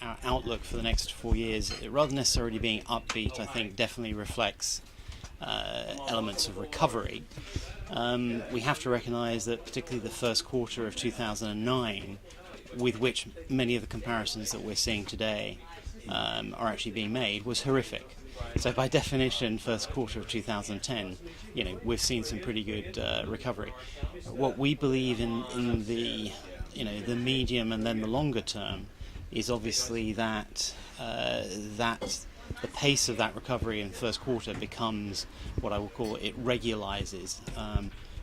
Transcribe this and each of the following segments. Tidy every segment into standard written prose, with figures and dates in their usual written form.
our outlook for the next 4 years, rather than necessarily being upbeat, I think definitely reflects elements of recovery. We have to recognise that particularly the first quarter of 2009, with which many of the comparisons that we're seeing today are actually being made, was horrific. So by definition, first quarter of 2010, we've seen some pretty good recovery. What we believe in the the medium and then the longer term is obviously that the pace of that recovery in the first quarter becomes what I will call it regularizes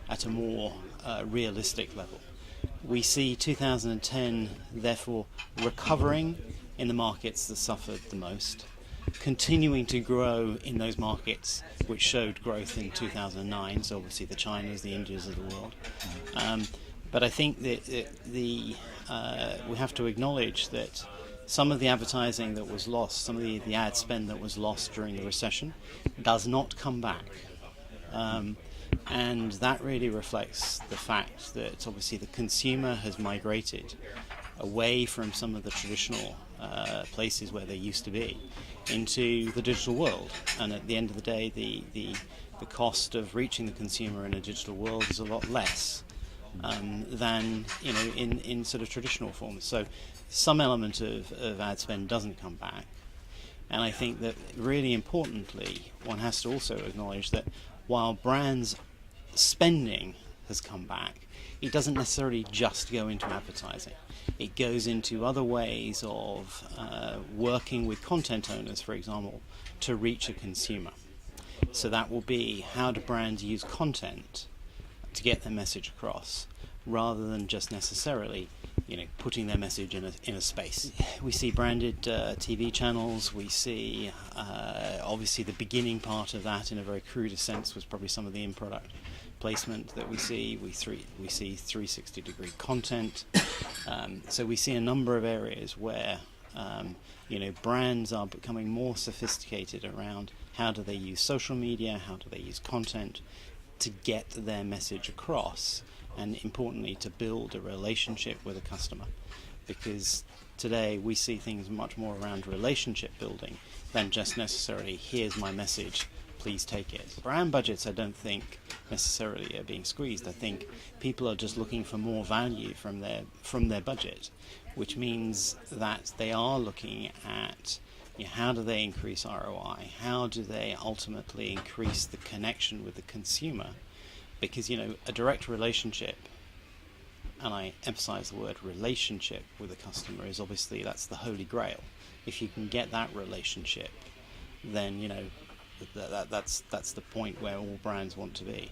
at a more realistic level. We see 2010 therefore recovering in the markets that suffered the most, continuing to grow in those markets which showed growth in 2009, so obviously the Chinas, the Indias of the world. But I think that we have to acknowledge that some of the advertising that was lost, some of the ad spend that was lost during the recession, does not come back. And that really reflects the fact that obviously the consumer has migrated away from some of the traditional places where they used to be into the digital world. And at the end of the day, the cost of reaching the consumer in a digital world is a lot less than in sort of traditional forms. So some element of ad spend doesn't come back. And I think that really importantly, one has to also acknowledge that while brands spending has come back, it doesn't necessarily just go into advertising. It goes into other ways of working with content owners, for example, to reach a consumer. So that will be, how do brands use content to get their message across, rather than just necessarily putting their message in a space. We see branded TV channels. We see obviously the beginning part of that, in a very crude sense, was probably some of the in-product placement that we see. We see 360-degree content. So we see a number of areas where brands are becoming more sophisticated around how do they use social media, how do they use content to get their message across, and importantly to build a relationship with a customer, because today we see things much more around relationship building than just necessarily here's my message, please take it. Brand budgets I don't think necessarily are being squeezed. I think people are just looking for more value from their budget, which means that they are looking at how do they increase ROI, how do they ultimately increase the connection with the consumer. Because a direct relationship, and I emphasize the word relationship with a customer, is obviously that's the holy grail. If you can get that relationship, then that's the point where all brands want to be.